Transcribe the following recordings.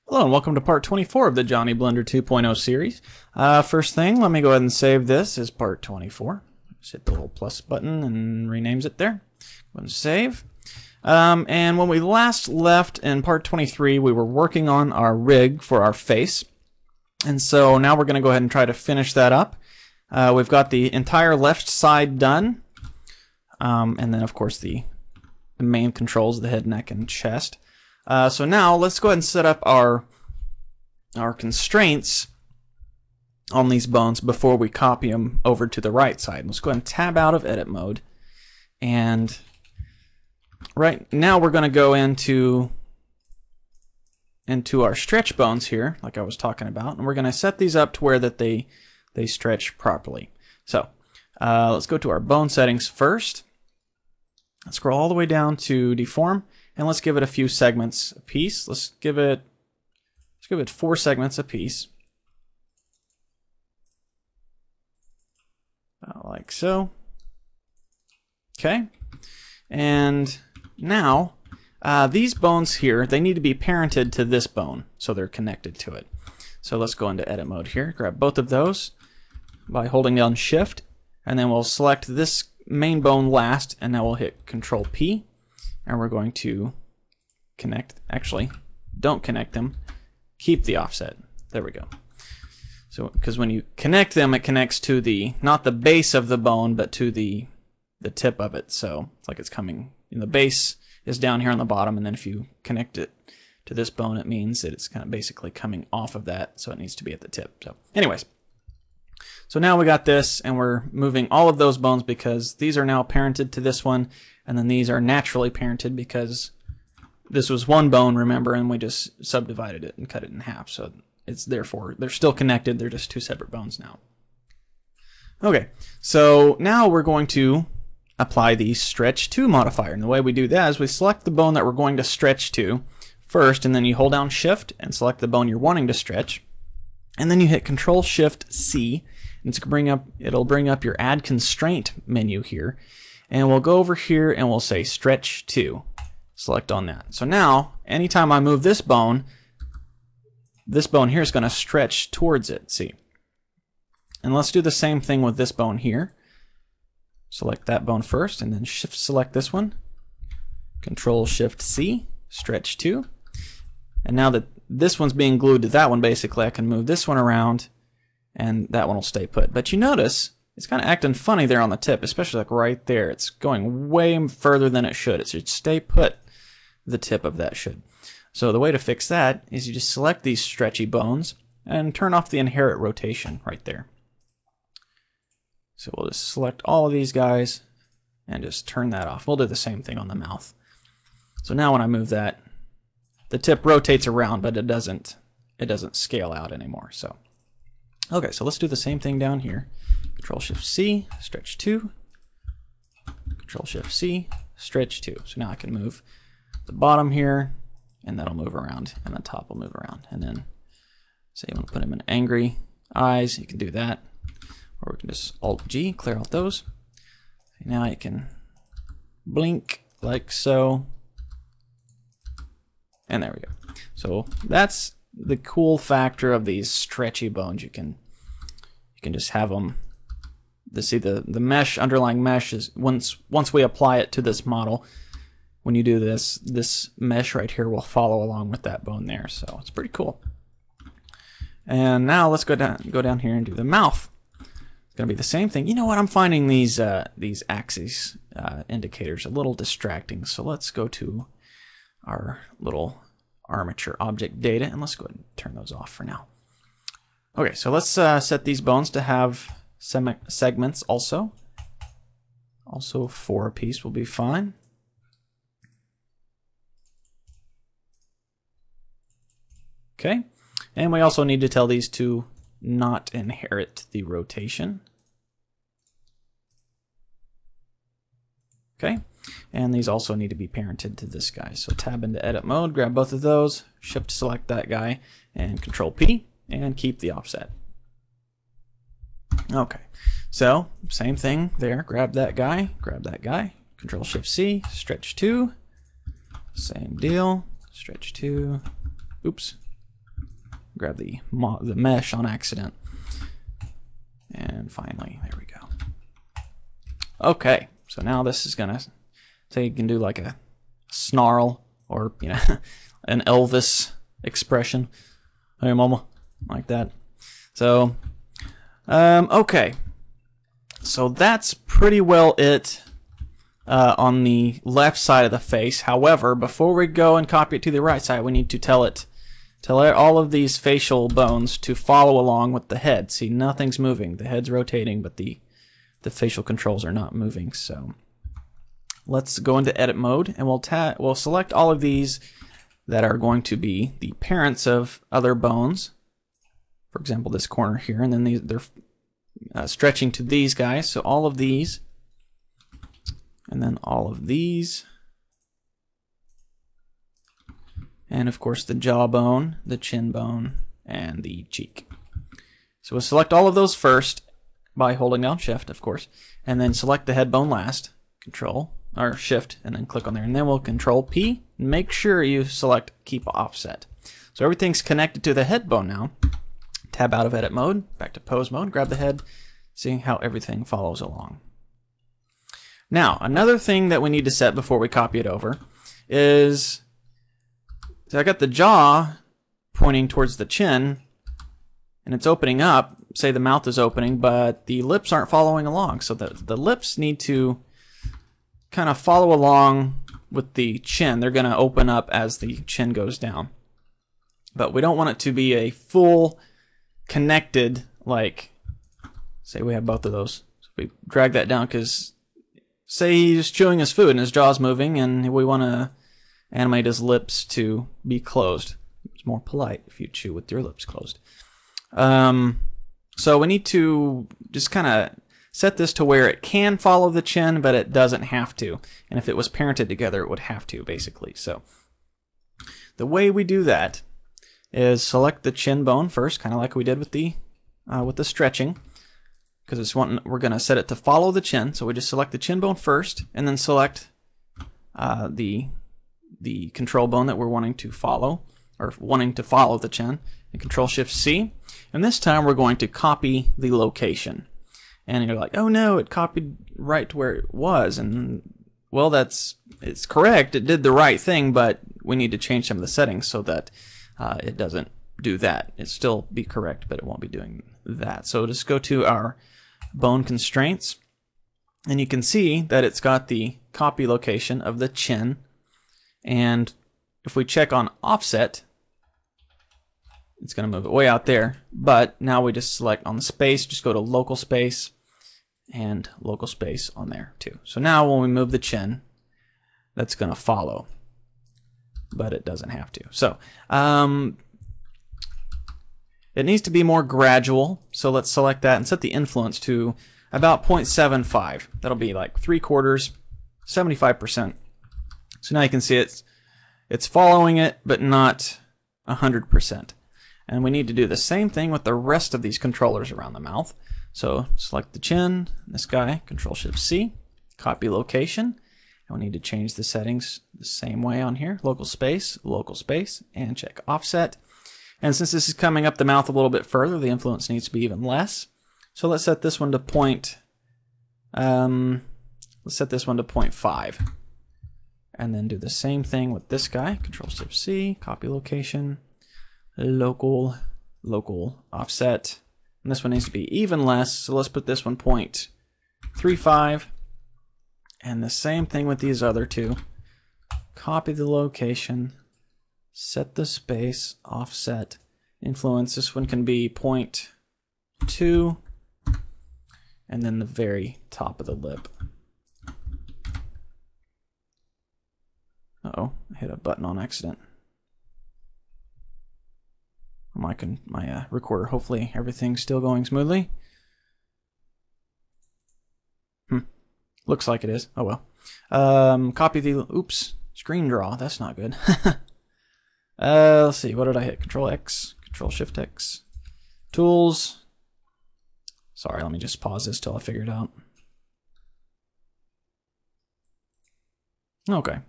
Hello and welcome to part 24 of the Johnny Blender 2.0 series. First thing, let me go ahead and save this as part 24. Just hit the little plus button and renames it there. Go ahead and save. And when we last left in part 23, we were working on our rig for our face. And so now we're going to go ahead and try to finish that up. We've got the entire left side done. And then of course the main controls, the head, neck, and chest. So now let's go ahead and set up our constraints on these bones before we copy them over to the right side. Let's go ahead and tab out of edit mode. And right now we're going to go into our stretch bones here, like I was talking about, and we're going to set these up to where that they stretch properly. So let's go to our bone settings first. Let's scroll all the way down to deform. And let's give it a few segments apiece. Let's give it 4 segments apiece. Like so. Okay. And now these bones here, they need to be parented to this bone, so they're connected to it. So let's go into edit mode here. Grab both of those by holding down Shift, and then we'll select this main bone last, and now we'll hit Control P. And we're going to connect, actually, don't connect them, keep the offset. There we go. So, because when you connect them, it connects to the, not the base of the bone, but to the tip of it. So, it's like it's coming, the base is down here on the bottom, and then if you connect it to this bone, it means that it's kind of basically coming off of that, so it needs to be at the tip. So, anyways. So now we got this, and we're moving all of those bones because these are now parented to this one, and then these are naturally parented because this was one bone, remember, and we just subdivided it and cut it in half. So it's therefore, they're still connected, they're just 2 separate bones now. Okay, so now we're going to apply the stretch to modifier. And the way we do that is we select the bone that we're going to stretch to first, and then you hold down Shift and select the bone you're wanting to stretch. And then you hit Control Shift C, and it'll bring up your Add Constraint menu here. And we'll go over here and we'll say Stretch to. Select on that. So now, anytime I move this bone here is going to stretch towards it. See? And let's do the same thing with this bone here. Select that bone first, and then Shift select this one. Control Shift C, Stretch to. And now that this one's being glued to that one, basically, I can move this one around, and that one will stay put. But you notice it's kind of acting funny there on the tip, especially like right there. It's going way further than it should. It should stay put. The tip of that should. So the way to fix that is you just select these stretchy bones and turn off the inherit rotation right there. So we'll just select all of these guys and just turn that off. We'll do the same thing on the mouth. So now when I move that, the tip rotates around, but it doesn't scale out anymore. So okay, so let's do the same thing down here. Control Shift C, stretch to. Control Shift C, stretch to. So now I can move the bottom here, and that'll move around, and the top will move around. And then say you want to put them in angry eyes, you can do that. Or we can just Alt G, clear out those. Now you can blink like so. And there we go. So that's the cool factor of these stretchy bones. You can just have them. See the mesh, underlying mesh is once we apply it to this model. When you do this mesh right here will follow along with that bone there. So it's pretty cool. And now let's go down here and do the mouth. It's going to be the same thing. You know what? I'm finding these axes indicators a little distracting. So let's go to our little armature object data, and let's go ahead and turn those off for now. Okay, so let's set these bones to have segments also. Also 4 apiece will be fine. Okay, and we also need to tell these to not inherit the rotation. Okay, and these also need to be parented to this guy. So tab into edit mode, grab both of those, Shift select that guy, and Control P, and keep the offset. Okay, so same thing there, grab that guy, Control Shift C, stretch to, same deal, stretch to, oops, grab the mesh on accident. And finally, there we go. Okay, so now this is gonna say you can do like a snarl or an Elvis expression. Hey mama, like that. So okay, so that's pretty well it on the left side of the face. However, before we go and copy it to the right side, we need to tell all of these facial bones to follow along with the head. See, nothing's moving. The head's rotating, but the facial controls are not moving. So let's go into edit mode, and we'll select all of these that are going to be the parents of other bones. For example, this corner here, and then they're stretching to these guys. So all of these, and then all of these. And of course the jawbone, the chin bone, and the cheek. So we'll select all of those first by holding down Shift, of course, and then select the head bone last. Control or Shift, and then click on there, and then we'll Control P. Make sure you select Keep Offset. So everything's connected to the head bone now. Tab out of edit mode, back to pose mode, grab the head, see how everything follows along. Now, another thing that we need to set before we copy it over is, so I got the jaw pointing towards the chin, and it's opening up. Say the mouth is opening, but the lips aren't following along. So the lips need to kind of follow along with the chin. They're going to open up as the chin goes down. But we don't want it to be a full connected, like, say we have both of those. So we drag that down because, say he's chewing his food and his jaw's moving, and we want to animate his lips to be closed. It's more polite if you chew with your lips closed. So we need to just kind of set this to where it can follow the chin, but it doesn't have to. And if it was parented together, it would have to, basically. So the way we do that is select the chin bone first, kind of like we did with the stretching, because we're going to set it to follow the chin. So we just select the chin bone first, and then select the control bone that we're wanting to follow, or wanting to follow the chin, and Control Shift C. And this time we're going to copy the location. And you're like, oh no, it copied right to where it was. And well, it's correct. It did the right thing, but we need to change some of the settings so that it doesn't do that. It'll still be correct, but it won't be doing that. So just go to our bone constraints, and you can see that it's got the copy location of the chin. And if we check on offset, it's going to move it way out there. But now we just select on the space, just go to local space, and local space on there too. So now when we move the chin, that's going to follow, but it doesn't have to. So it needs to be more gradual. So let's select that and set the influence to about 0.75. That'll be like 3/4, 75%. So now you can see it's following it, but not 100%. And we need to do the same thing with the rest of these controllers around the mouth. So select the chin, this guy, Control Shift C, copy location. And we need to change the settings the same way on here. Local space, and check offset. And since this is coming up the mouth a little bit further, the influence needs to be even less. So let's set this one to 0.5. And then do the same thing with this guy. Control Shift C, copy location, local, offset. And this one needs to be even less, so let's put this one 0.35. And the same thing with these other two. Copy the location, set the space, offset, influence. This one can be 0.2, and then the very top of the lip. Uh-oh, I hit a button on accident. My recorder, hopefully everything's still going smoothly. Looks like it is. Oh well. Copy the, oops, screen draw. That's not good. Let's see, what did I hit? Control X, Control Shift X. Tools. Sorry, let me just pause this till I figure it out. Okay,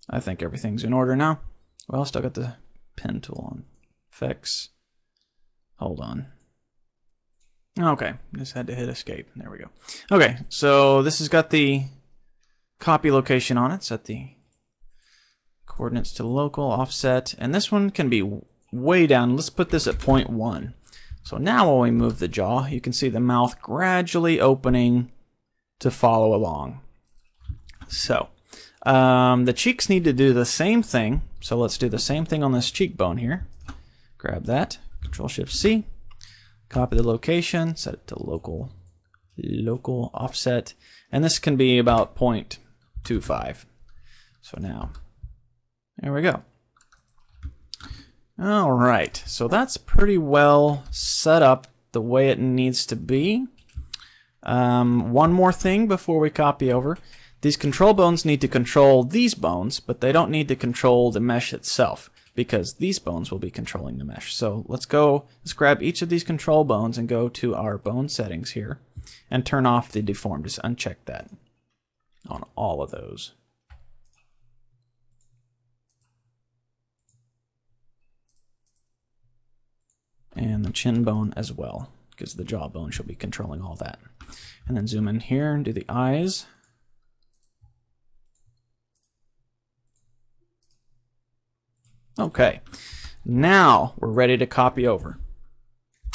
I think everything's in order now. Well, still got the pen tool on. Effects, Hold on. Okay, just had to hit escape. There we go. Okay, so this has got the copy location on it. Set the coordinates to local, offset, and this one can be way down. Let's put this at 0.1. So now when we move the jaw, you can see the mouth gradually opening to follow along. So the cheeks need to do the same thing. So let's do the same thing on this cheekbone here. Grab that, Control-Shift-C, copy the location, set it to local, offset, and this can be about 0.25. So now, there we go. All right, so that's pretty well set up the way it needs to be. One more thing before we copy over. These control bones need to control these bones, but they don't need to control the mesh itself, because these bones will be controlling the mesh. So let's grab each of these control bones and go to our bone settings here and turn off the deform. Just uncheck that on all of those. And the chin bone as well, because the jawbone should be controlling all that. And then zoom in here and do the eyes. Okay, now we're ready to copy over.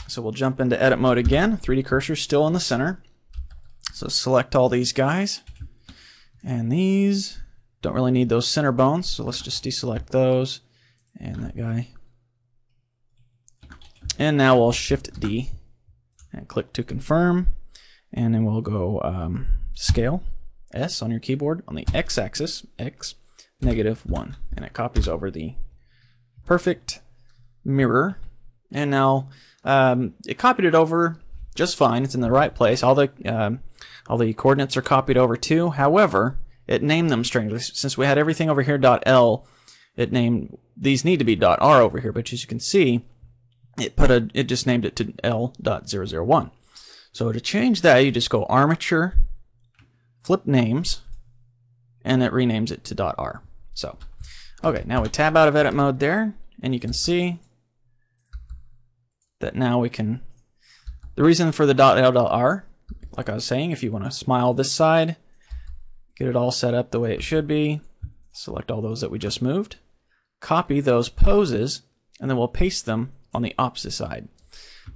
So we'll jump into edit mode again. 3D cursor still in the center. So select all these guys. And these don't really need those center bones, so let's just deselect those. And that guy. And now we'll Shift D and click to confirm. And then we'll go scale S on your keyboard on the x-axis, x, -1. And it copies over the perfect mirror. And now it copied it over just fine. It's in the right place. All the coordinates are copied over too. However, it named them strangely. Since we had everything over here .L, it named these need to be .R over here. But as you can see, it just named it to L.001. So to change that, you just go Armature, flip names, and it renames it to .R. So, okay, now we tab out of edit mode there, and you can see that now we can. The reason for the .L.R, like I was saying, if you want to smile this side, get it all set up the way it should be, select all those that we just moved, copy those poses, and then we'll paste them on the opposite side.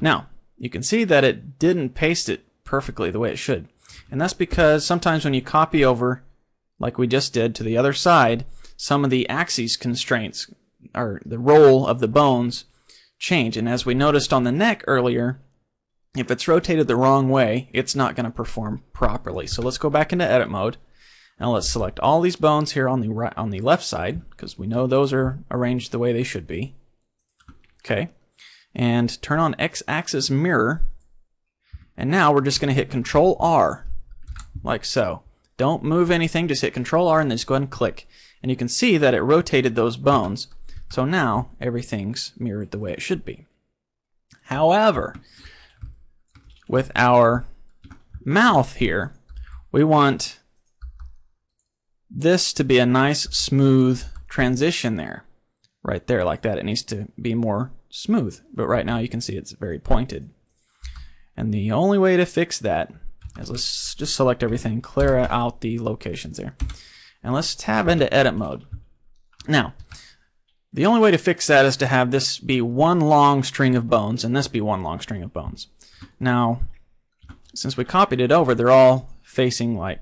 Now, you can see that it didn't paste it perfectly the way it should. And that's because sometimes when you copy over, like we just did, to the other side, some of the axes constraints, or the roll of the bones, change. And as we noticed on the neck earlier, if it's rotated the wrong way, it's not going to perform properly. So let's go back into edit mode. Now let's select all these bones here on the left side, because we know those are arranged the way they should be. Okay. And turn on x-axis mirror, and now we're just going to hit Control R, like so. Don't move anything, just hit Control R and then just go ahead and click. And you can see that it rotated those bones, so now everything's mirrored the way it should be. However, with our mouth here, we want this to be a nice smooth transition there. Right there, like that. It needs to be more smooth, but right now you can see it's very pointed. And the only way to fix that is let's just select everything, clear out the locations there, and let's tab into edit mode. Now, the only way to fix that is to have this be one long string of bones and this be one long string of bones. Now, since we copied it over, they're all facing, like,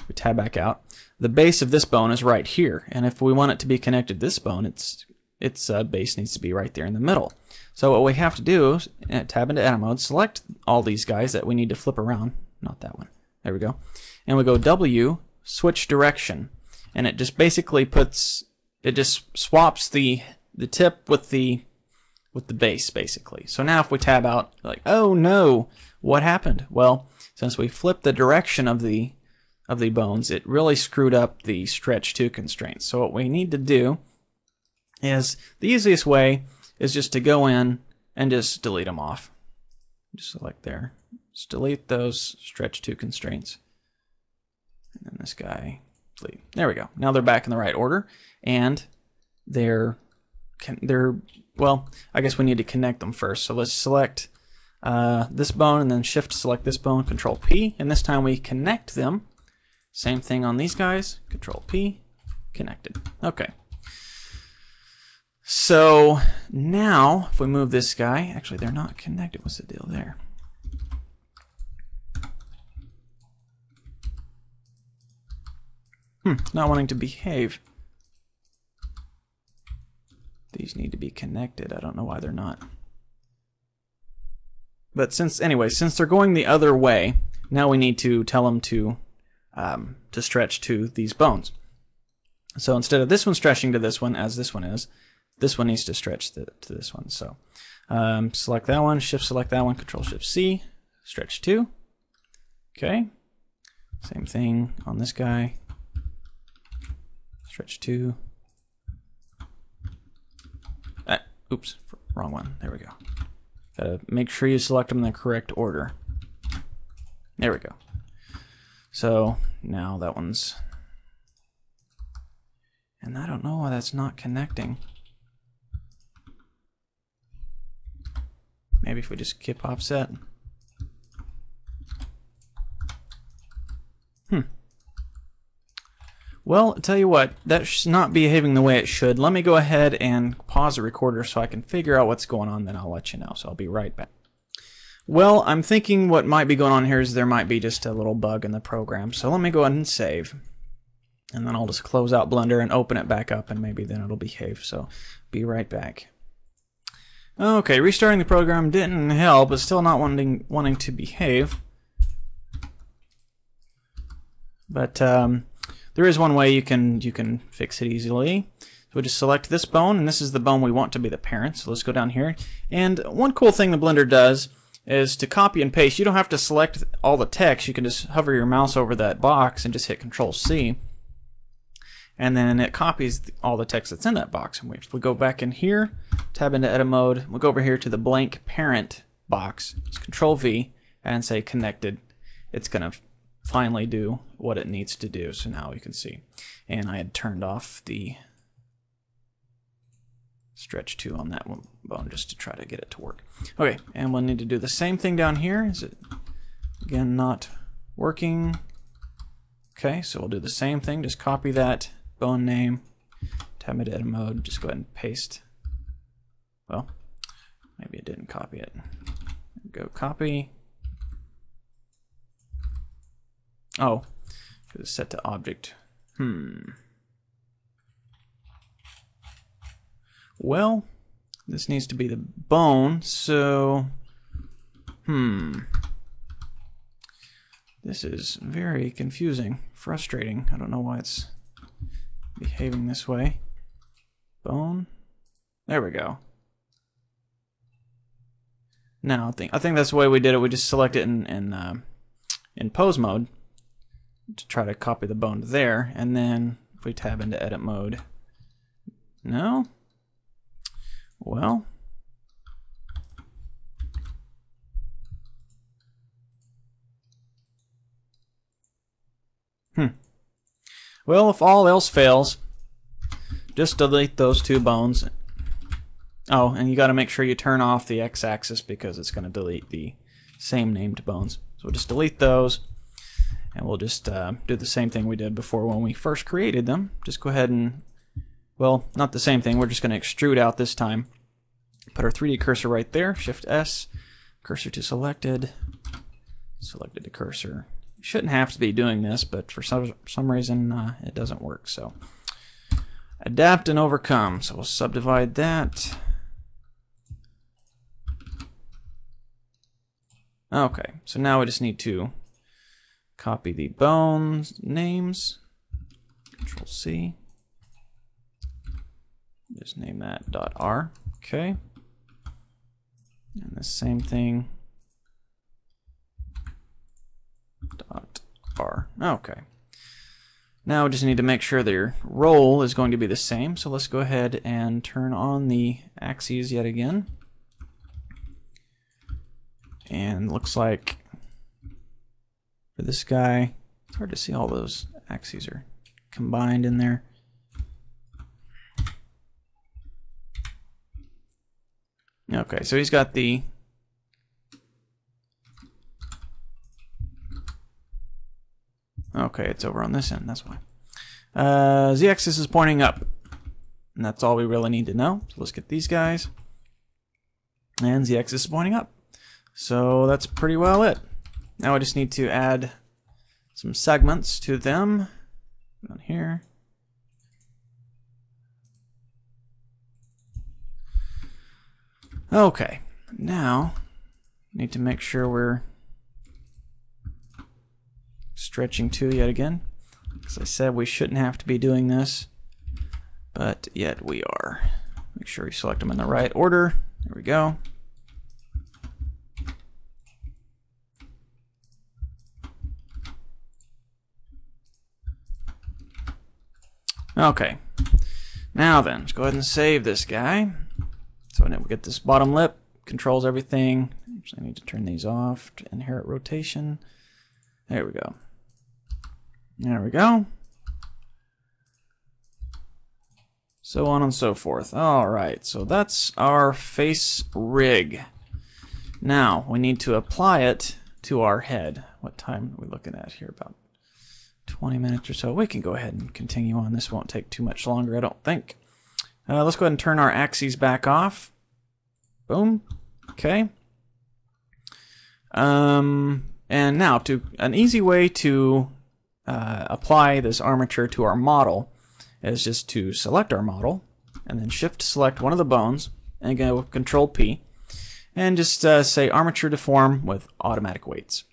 we tab back out. The base of this bone is right here, and if we want it to be connected to this bone, its base needs to be right there in the middle. So what we have to do is tab into edit mode, select all these guys that we need to flip around. Not that one. There we go. And we go W, switch direction. And it just basically just swaps the tip with the base, basically. So now if we tab out, like, oh no, what happened? Well, since we flipped the direction of the bones, it really screwed up the stretch 2 constraints. So what we need to do is, the easiest way is just to go in and just delete them off. Just select there. Just delete those stretch 2 constraints. And then this guy, delete. There we go. Now they're back in the right order, and they're well, I guess we need to connect them first. So let's select this bone and then shift select this bone, Control P, and this time we connect them. Same thing on these guys, Control P, connected. Okay. So now if we move this guy, actually they're not connected. What's the deal there? Not wanting to behave. These need to be connected. I don't know why they're not. But since they're going the other way, now we need to tell them to stretch to these bones. So instead of this one stretching to this one, as this one is, this one needs to stretch to this one. So select that one, shift select that one, Control Shift C, stretch to. Okay. Same thing on this guy. Stretch to. Oops, wrong one. There we go. Gotta make sure you select them in the correct order. There we go. So now that one's, and I don't know why that's not connecting. Maybe if we just skip offset. Well, I'll tell you what, that's not behaving the way it should. Let me go ahead and pause the recorder so I can figure out what's going on, then I'll let you know. So I'll be right back. Well, I'm thinking what might be going on here is there might be just a little bug in the program. So let me go ahead and save. And then I'll just close out Blender and open it back up, and maybe then it'll behave. So be right back. Okay, restarting the program didn't help, but still not wanting to behave. But there is one way you can fix it easily. So we just select this bone, and this is the bone we want to be the parent. So let's go down here. And one cool thing the Blender does is to copy and paste. You don't have to select all the text. You can just hover your mouse over that box and just hit Control C. And then it copies all the text that's in that box. And if we go back in here, tab into edit mode, we'll go over here to the blank parent box. It's Control V and say connected. It's going to finally do what it needs to do. So now we can see. And I had turned off the stretch 2 on that one bone just to try to get it to work. Okay, and we'll need to do the same thing down here. Is it again not working? Okay, so we'll do the same thing. Just copy that bone name, tab into edit mode, just go ahead and paste. Well, maybe it didn't copy it. Go copy. Oh, because it's set to object. Well, this needs to be the bone, so this is very confusing, frustrating. I don't know why it's behaving this way. Bone. There we go. Now I think that's the way we did it. We just select it in pose mode to try to copy the bone there, and then if we tab into edit mode, no. Well, well, if all else fails, just delete those 2 bones. Oh, and you got to make sure you turn off the x-axis because it's going to delete the same named bones. So we'll just delete those, and we'll just do the same thing we did before when we first created them. Just go ahead and, well, not the same thing. We're just going to extrude out this time. Put our 3D cursor right there. Shift S, cursor to selected, selected to cursor. You shouldn't have to be doing this, but for some reason it doesn't work. So adapt and overcome. So we'll subdivide that. Okay, so now we just need to copy the bones names. Control C. Just name that .r. Okay. And the same thing. .r. Okay. Now we just need to make sure their roll is going to be the same. So let's go ahead and turn on the axes yet again. And looks like for this guy, it's hard to see, all those axes are combined in there. Okay, so he's got the okay, it's over on this end, that's why. Z-axis is pointing up. And that's all we really need to know. So let's get these guys. And Z-axis is pointing up. So that's pretty well it. Now I just need to add some segments to them. Down here. Okay, now need to make sure we're stretching to yet again. As I said, we shouldn't have to be doing this, but yet we are. Make sure you select them in the right order. There we go. Okay, now then, let's go ahead and save this guy. So now we get this bottom lip, controls everything. Actually, I need to turn these off to inherit rotation. There we go. There we go. So on and so forth. Alright, so that's our face rig. Now, we need to apply it to our head. What time are we looking at here? About 20 minutes or so. We can go ahead and continue on. This won't take too much longer, I don't think. Let's go ahead and turn our axes back off. Boom. Okay. And now, an easy way to apply this armature to our model is just to select our model and then shift select one of the bones and go with Control P and just say armature deform with automatic weights.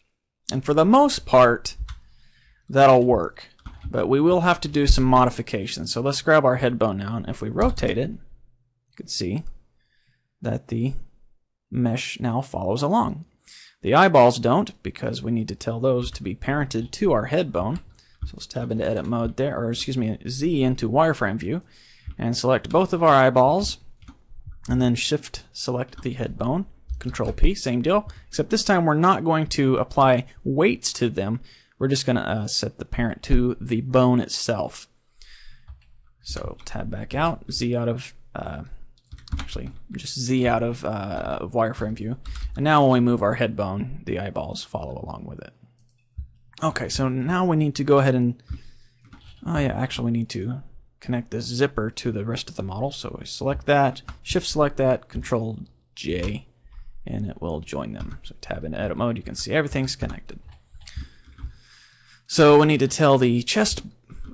And for the most part, that'll work. But we will have to do some modifications. So let's grab our head bone now, and if we rotate it, you can see that the mesh now follows along. The eyeballs don't, because we need to tell those to be parented to our head bone. So let's tab into edit mode there, or excuse me, Z into wireframe view, and select both of our eyeballs, and then shift select the head bone, Control P, same deal, except this time we're not going to apply weights to them. We're just going to set the parent to the bone itself. So tab back out, Z out of, actually just Z out of wireframe view. And now when we move our head bone, the eyeballs follow along with it. Okay, so now we need to go ahead and, oh yeah, actually we need to connect this zipper to the rest of the model. So we select that, shift select that, Control J, and it will join them. So tab into edit mode, you can see everything's connected. So we need to tell the chest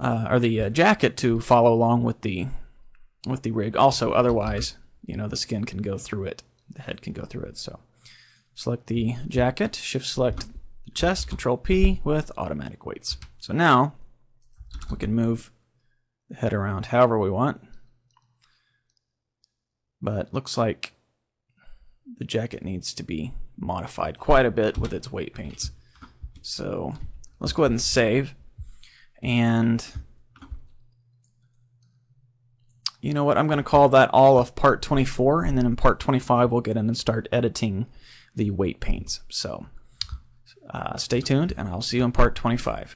or the jacket to follow along with the rig. Also, otherwise, you know, the skin can go through it, the head can go through it. So select the jacket, shift select the chest, Control P with automatic weights. So now we can move the head around however we want. But looks like the jacket needs to be modified quite a bit with its weight paints. So let's go ahead and save. And you know what? I'm going to call that all of part 24, and then in part 25 we'll get in and start editing the weight paints. So stay tuned, and I'll see you in part 25.